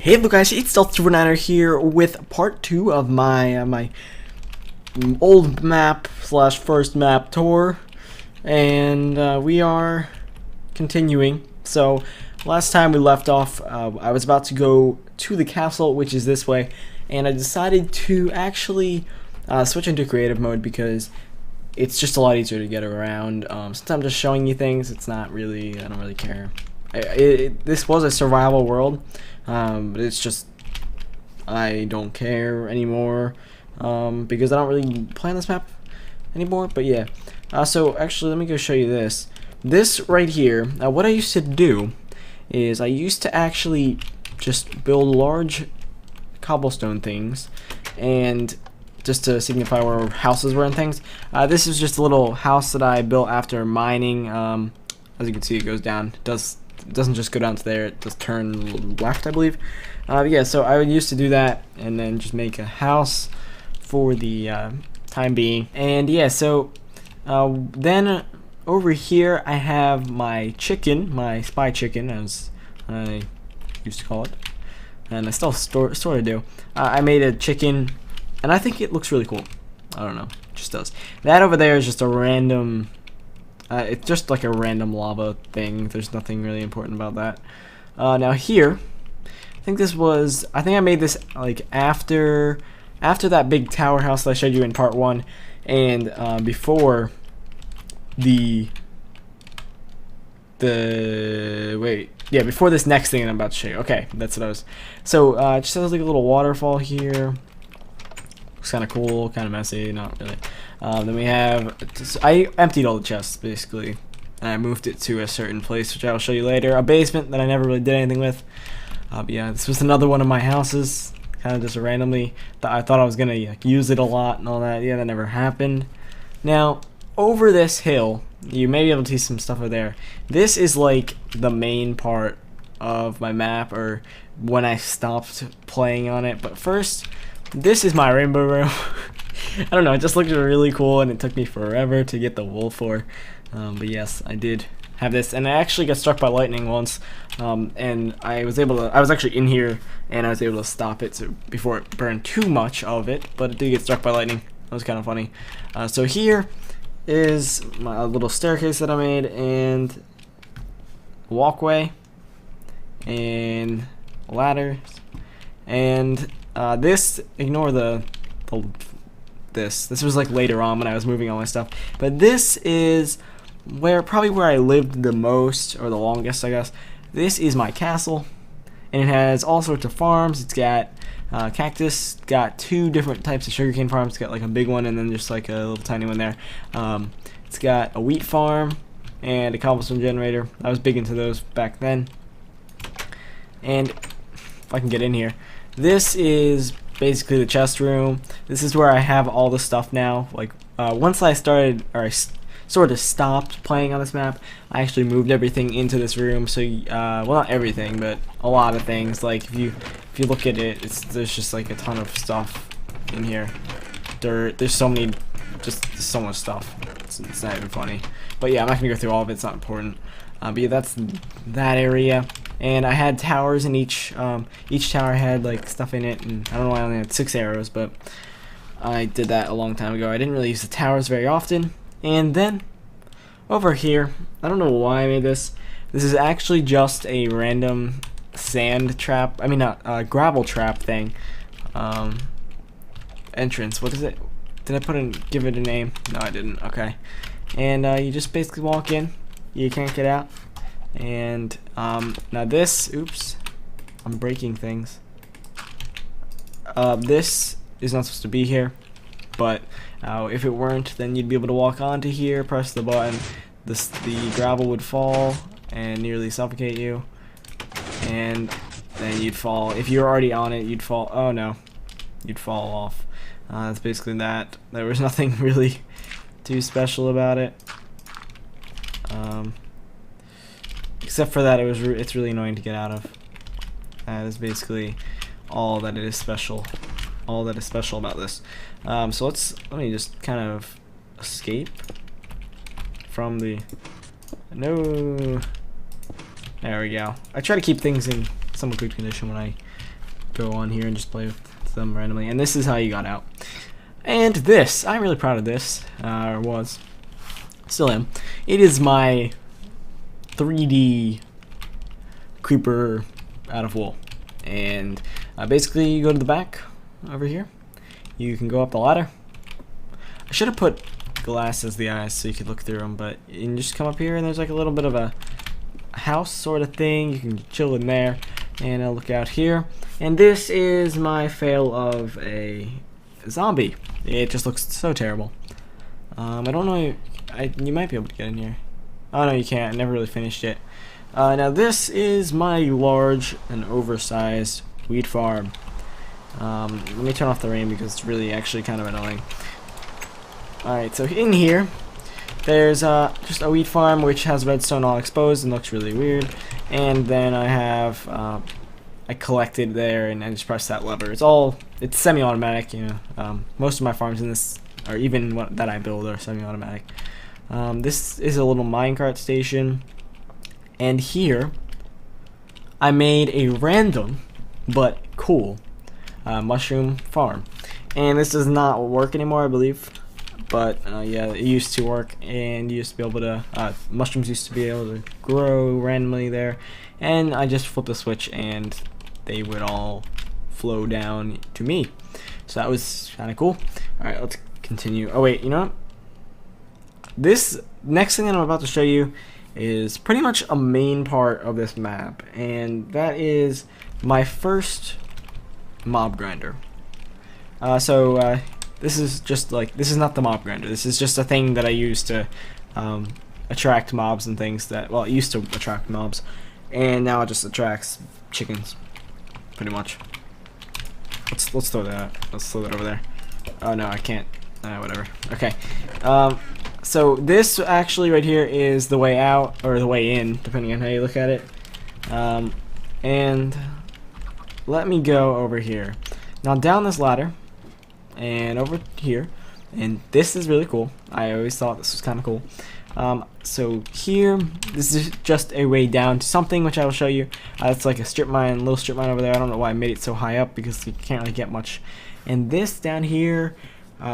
Hey look guys, it's Stealth249er here with part 2 of my old map slash first map tour, and we are continuing. So last time we left off, I was about to go to the castle, which is this way, and I decided to actually switch into creative mode because it's just a lot easier to get around. Since I'm just showing you things, it's not really, I don't really care. This was a survival world, but it's just I don't care anymore because I don't really play on this map anymore. But yeah, so actually let me go show you this. This right here, what I used to do is I used to actually just build large cobblestone things, and just to signify where houses were and things. This is just a little house that I built after mining. As you can see, it goes down. It doesn't just go down to there, it does turn left, I believe. Yeah, so I would used to do that and then just make a house for the time being. And yeah, so then over here I have my chicken, my spy chicken as I used to call it, and I still sort of do. I made a chicken and I think it looks really cool. I don't know, it just does. That over there is just a random it's just like a random lava thing. There's nothing really important about that. Now here, I think I made this like after that big tower house that I showed you in part 1, and before before this next thing that I'm about to show you. Okay, that's what I was. So it just has like a little waterfall here. Looks kind of cool, kind of messy, not really. Then we have, I emptied all the chests basically, and I moved it to a certain place, which I will show you later. A basement that I never really did anything with. But yeah, this was another one of my houses, kind of just randomly. I thought I was gonna use it a lot and all that. Yeah, that never happened. Now over this hill, you may be able to see some stuff over there. This is like the main part of my map, or when I stopped playing on it. But first, this is my rainbow room. I don't know, it just looked really cool, and it took me forever to get the wool for. But yes, I did have this, and I actually got struck by lightning once, and I was actually in here, and I was able to stop it before it burned too much of it, but it did get struck by lightning. That was kind of funny. So here is my little staircase that I made, and walkway, and ladders, and this, ignore this was like later on when I was moving all my stuff, but this is probably where I lived the most, or the longest, I guess. This is my castle, and it has all sorts of farms. It's got cactus, got 2 different types of sugarcane farms. It's got like a big one and then just like a little tiny one there. It's got a wheat farm and a cobblestone generator. I was big into those back then. And if I can get in here, this is basically the chest room. This is where I have all the stuff now. Like once I started, or I sort of stopped playing on this map, I actually moved everything into this room. So well, not everything, but a lot of things. Like if you look at it, there's just like a ton of stuff in here. There's so much stuff. It's not even funny. But yeah, I'm not gonna go through all of it. It's not important. But yeah, that's that area. And I had towers, and each tower had like stuff in it, and I don't know why I only had 6 arrows, but I did that a long time ago. I didn't really use the towers very often. And then over here, I don't know why I made this. This is actually just a random sand trap. I mean, not gravel trap thing. Entrance. What is it? Did I give it a name? No, I didn't. Okay. And you just basically walk in. You can't get out. And now this, oops, I'm breaking things. This is not supposed to be here, but if it weren't, then you'd be able to walk onto here, press the button, the gravel would fall and nearly suffocate you, and then you'd fall. If you're already on it, you'd fall. Oh no, you'd fall off. That's basically that. There was nothing really too special about it. Except for that, it's really annoying to get out of. That is basically all that it is special. All that is special about this. So let me just kind of escape from the. No. There we go. I try to keep things in somewhat good condition when I go on here and just play with them randomly. And this is how you got out. And this, I'm really proud of this, or was, still am. It is my 3D creeper out of wool. And basically you go to the back over here. You can go up the ladder. I should have put glass as the eyes so you could look through them, but you can just come up here and there's like a little bit of a house sort of thing. You can chill in there, and I'll look out here. And this is my fail of a zombie. It just looks so terrible. I don't know. You might be able to get in here. Oh no, you can't. I never really finished it. Now this is my large and oversized weed farm. Let me turn off the rain because it's really actually kind of annoying. Alright, so in here, there's just a wheat farm which has redstone all exposed and looks really weird. And then I have, I collected there and I just press that lever. It's semi-automatic, you know. Most of my farms in this, or even what that I build, are semi-automatic. This is a little minecart station. And here, I made a random, but cool, mushroom farm. And this does not work anymore, I believe. But yeah, it used to work, and you used to be able to, mushrooms used to be able to grow randomly there. And I just flipped the switch and they would all flow down to me. So that was kind of cool. Alright, let's continue. Oh wait, you know what? This next thing that I'm about to show you is pretty much a main part of this map, and that is my first mob grinder. This is just like, this is not the mob grinder. This is just a thing that I use to attract mobs and things that, well, it used to attract mobs, and now it just attracts chickens, pretty much. Let's throw that. Let's throw that over there. Oh no, I can't. Whatever. Okay. So this actually right here is the way out, or the way in, depending on how you look at it. And let me go over here. Now down this ladder, and over here, and this is really cool. I always thought this was kind of cool. So here, this is just a way down to something which I will show you. It's like a strip mine, little strip mine over there. I don't know why I made it so high up because you can't really get much. And this down here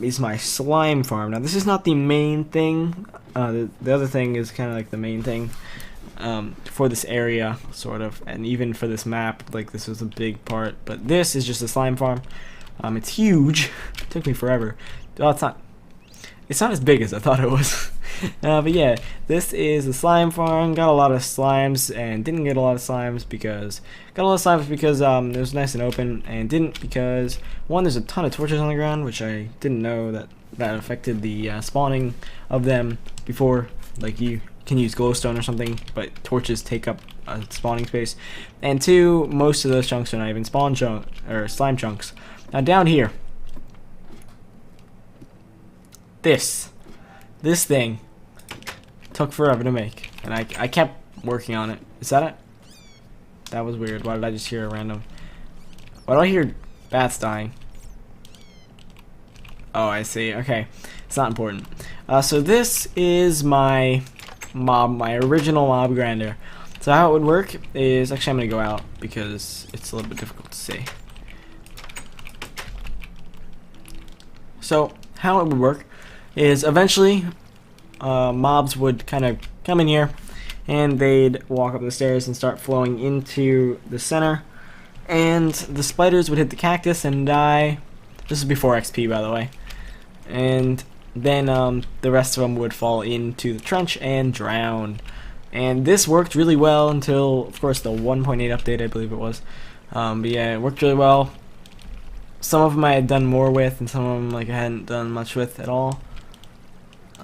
is my slime farm. Now this is not the main thing. The other thing is kind of like the main thing for this area, sort of, and even for this map. Like, this was a big part, but this is just a slime farm. It's huge. It took me forever. Well, it's not as big as I thought it was. But yeah, this is the slime farm. Got a lot of slimes, and didn't get a lot of slimes because it was nice and open, and didn't because, one, there's a ton of torches on the ground, which I didn't know that affected the spawning of them before. Like, you can use glowstone or something, but torches take up a spawning space. And two, most of those chunks are not even slime chunks. Now down here, this thing took forever to make, and I kept working on it. Is that it? That was weird. Why did I just hear a random? Why do I hear bats dying? Oh, I see. Okay, it's not important. So this is my original mob grinder. So how it would work is, actually I'm gonna go out because it's a little bit difficult to see. So how it would work is, eventually mobs would kind of come in here and they'd walk up the stairs and start flowing into the center, and the spiders would hit the cactus and die. This is before XP, by the way. And then the rest of them would fall into the trench and drown. And this worked really well until, of course, the 1.8 update, I believe it was. But yeah, it worked really well. Some of them I had done more with, and some of them like I hadn't done much with at all.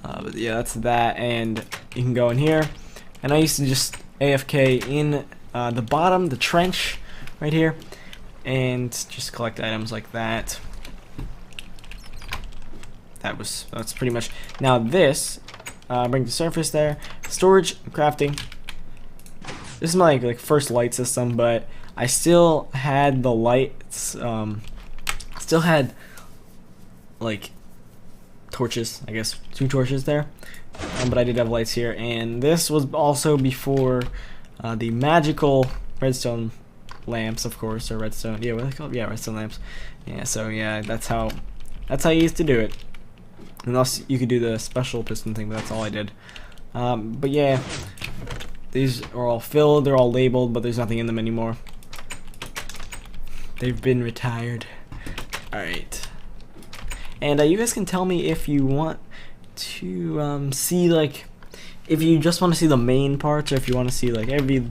But yeah, that's that. And you can go in here, and I used to just AFK in the bottom, the trench, right here, and just collect items like that. That's pretty much. Now this, bring the surface there, storage, crafting. This is my like first light system, but I still had the lights. Still had like torches, I guess 2 torches there, but I did have lights here. And this was also before the magical redstone lamps, of course, or redstone. Yeah, what are they called? Yeah, redstone lamps. Yeah, so yeah, that's how you used to do it. Unless you could do the special piston thing, but that's all I did. But yeah, these are all filled. They're all labeled, but there's nothing in them anymore. They've been retired. All right. And you guys can tell me if you want to see, like, if you just want to see the main parts, or if you want to see like every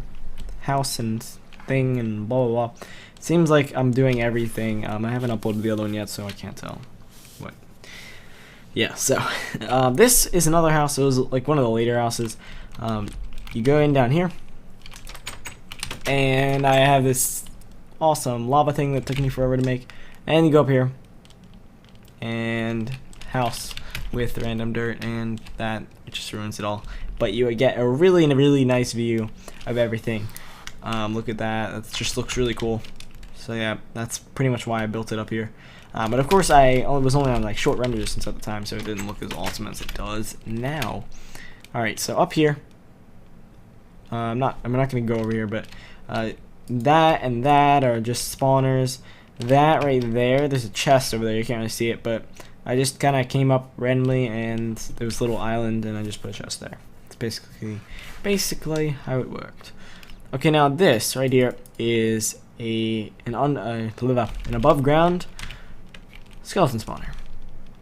house and thing and blah blah blah. It seems like I'm doing everything. I haven't uploaded the other one yet, so I can't tell. What? Yeah. So this is another house. It was like one of the later houses. You go in down here, and I have this awesome lava thing that took me forever to make. And you go up here, and house with random dirt, and that it just ruins it all. But you get a really nice view of everything. Look at that. That just looks really cool. So yeah, that's pretty much why I built it up here. But of course, I was only on like short render distance at the time, so it didn't look as awesome as it does now. All right, so up here, I'm not going to go over here, but that and that are just spawners. That right there, there's a chest over there. You can't really see it, but I just kind of came up randomly, and there was a little island, and I just put a chest there. It's basically how it worked. Okay, now this right here is an above ground skeleton spawner.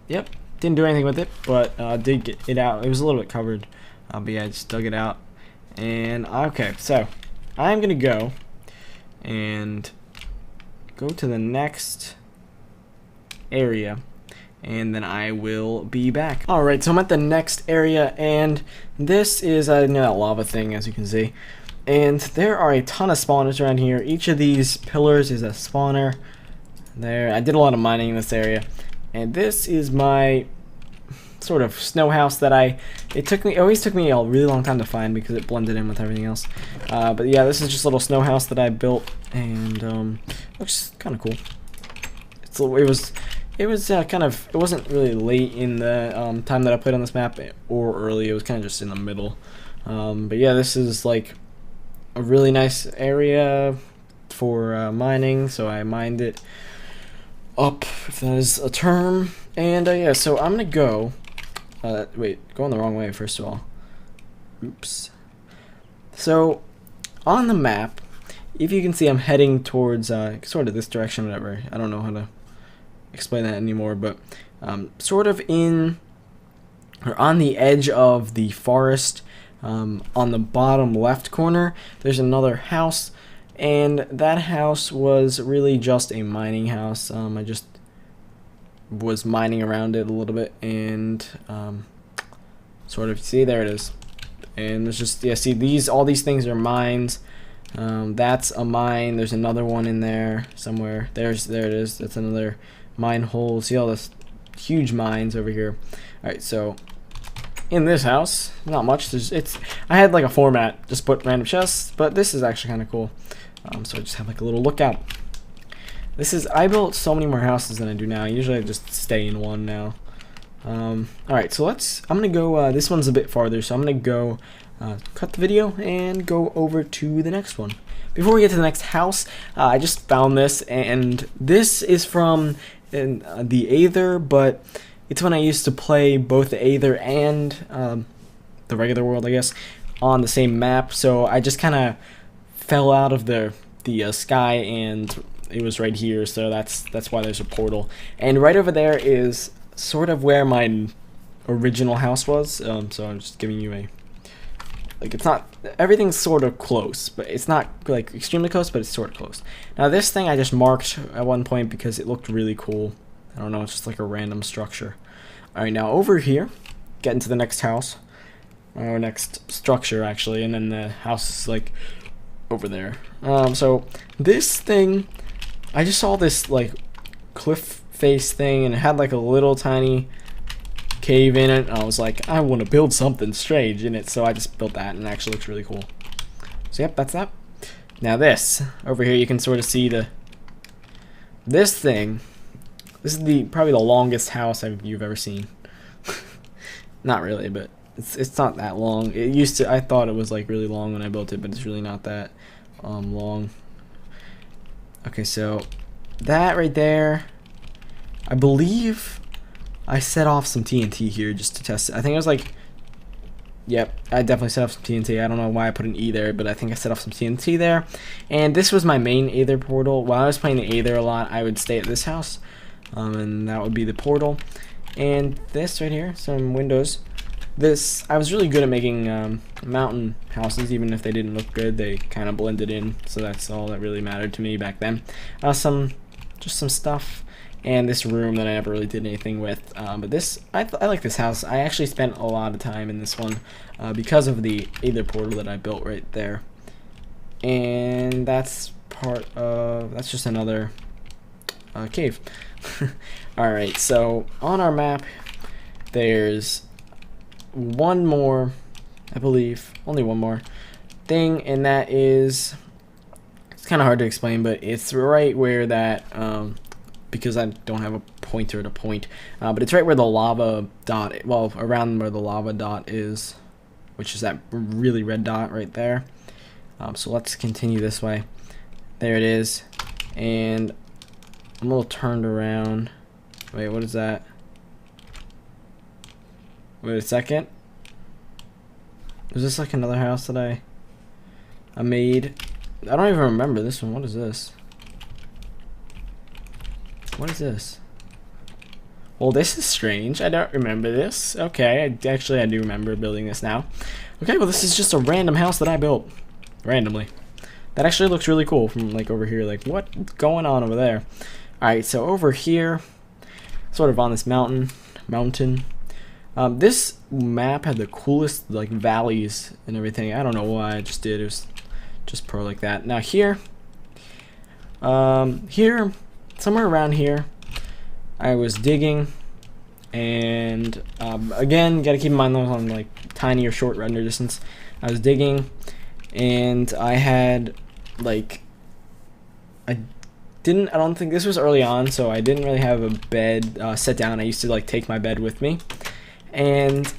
Yep, didn't do anything with it, but did get it out. It was a little bit covered, but yeah, I just dug it out. And okay, so I'm gonna go and go to the next area, and then I will be back. Alright, so I'm at the next area, and this is that lava thing, as you can see. And there are a ton of spawners around here. Each of these pillars is a spawner. There, I did a lot of mining in this area. And this is my sort of snow house that it always took me a really long time to find because it blended in with everything else. But yeah, this is just a little snow house that I built, and looks kind of cool. It wasn't really late in the time that I played on this map, or early. It was kind of just in the middle. But yeah, this is like a really nice area for mining, so I mined it up, if that is a term. And yeah, so I'm gonna go. Wait, going the wrong way first of all. Oops. So on the map, if you can see, I'm heading towards sort of this direction, whatever. I don't know how to explain that anymore, but sort of in or on the edge of the forest. On the bottom left corner, there's another house, and that house was really just a mining house. I just was mining around it a little bit, and sort of see, there it is. And there's just, yeah, see, all these things are mines. That's a mine. There's another one in there somewhere. There it is. That's another mine hole. See all this huge mines over here. All right, so in this house, not much. I had like a format, just put random chests, but this is actually kind of cool. So I just have like a little lookout. I built so many more houses than I do now. Usually I just stay in one now. Alright, so I'm gonna go, this one's a bit farther, so I'm gonna go cut the video and go over to the next one. Before we get to the next house, I just found this, and this is from the Aether, but it's when I used to play both the Aether and the regular world, I guess, on the same map. So I just kind of fell out of the sky, and it was right here. So that's why there's a portal. And right over there is sort of where my original house was. So I'm just giving you it's not, everything's sort of close, but it's not like extremely close, but it's sort of close. Now this thing I just marked at one point because it looked really cool. I don't know, it's just like a random structure. Alright, now over here, get into the next house, or next structure actually, and then the house is like over there. So this thing, I just saw this like cliff face thing, and it had like a little tiny cave in it, and I was like, I want to build something strange in it, so I just built that, and it actually looks really cool. So yep, that's that. Now this, over here you can sort of see this thing. This is probably the longest house you've ever seen. Not really, but it's not that long. I thought it was like really long when I built it, but it's really not that long. Okay, so that right there, I believe I set off some TNT here just to test it. I think it was like, yep, I definitely set off some TNT. I don't know why I put an E there, but I think I set off some TNT there. And this was my main Aether portal. While I was playing the Aether a lot, I would stay at this house, and that would be the portal. And this right here, some windows. This, I was really good at making mountain houses, even if they didn't look good. They kind of blended in, so that's all that really mattered to me back then. Just some stuff. And this room that I never really did anything with, but this, I like this house. I actually spent a lot of time in this one because of the Aether portal that I built right there. And that's that's just another cave. Alright, so on our map, there's one more, I believe, only one more thing, and that is, it's kind of hard to explain, but it's right where that, because I don't have a pointer to point, but it's right where the lava dot, well, around where the lava dot is, which is that really red dot right there. So let's continue this way. There it is, and I'm a little turned around. Wait, what is that? Wait a second. Is this like another house that I made? I don't even remember this one. What is this? What is this? Well, this is strange. I don't remember this. Okay, I do remember building this now. Okay, well, this is just a random house that I built randomly. That actually looks really cool from like over here. Like, what's going on over there? All right, so over here, sort of on this mountain. This map had the coolest like valleys and everything. I don't know why I just did. It was just pro like that. Now here, somewhere around here, I was digging, and again, gotta keep in mind those on like tiny or short render distance. I was digging, and I had like, I don't think this was early on, so I didn't really have a bed set down. I used to like take my bed with me, and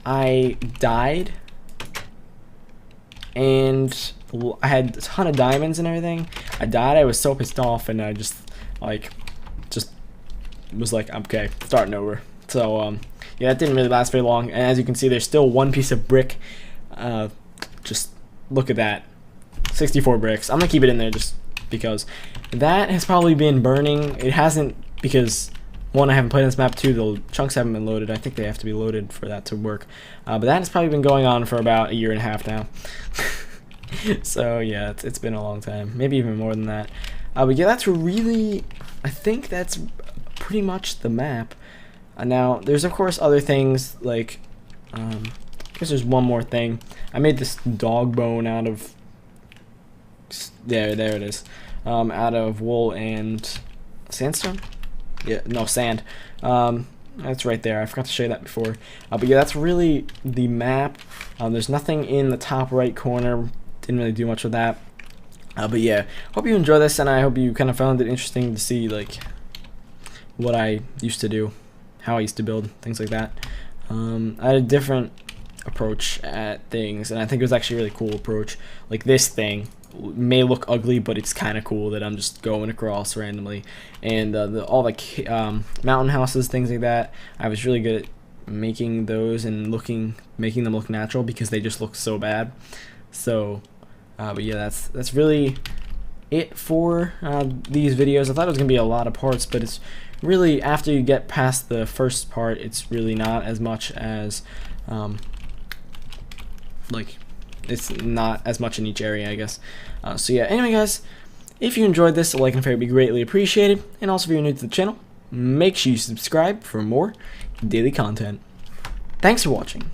I died, and I had a ton of diamonds and everything. I died. I was so pissed off, and I just was like, okay, starting over. So yeah, that didn't really last very long. And as you can see, there's still one piece of brick. Just look at that, 64 bricks. I'm gonna keep it in there just because that has probably been burning. It hasn't, because one, I haven't played this map. Two, the chunks haven't been loaded. I think they have to be loaded for that to work. But that has probably been going on for about a year and a half now. So yeah, it's been a long time, maybe even more than that. But yeah, that's really, I think that's pretty much the map. Now there's of course other things like, I guess there's one more thing. I made this dog bone out of, there it is, out of wool and sandstone. Yeah, no, sand. That's right there. I forgot to show you that before. But yeah, that's really the map. There's nothing in the top right corner. Didn't really do much with that. But yeah, hope you enjoy this, and I hope you kind of found it interesting to see like what I used to do, how I used to build, things like that. I had a different approach at things, and I think it was actually a really cool approach. Like, this thing may look ugly, but it's kind of cool that I'm just going across randomly. And all the mountain houses, things like that, I was really good at making those and making them look natural, because they just look so bad. So but yeah, that's really it for these videos. I thought it was gonna be a lot of parts, but it's really, after you get past the first part, it's really not as much as like, it's not as much in each area, I guess. So yeah, anyway guys, if you enjoyed this, a like and favorite would be greatly appreciated. And also, if you're new to the channel, make sure you subscribe for more daily content. Thanks for watching.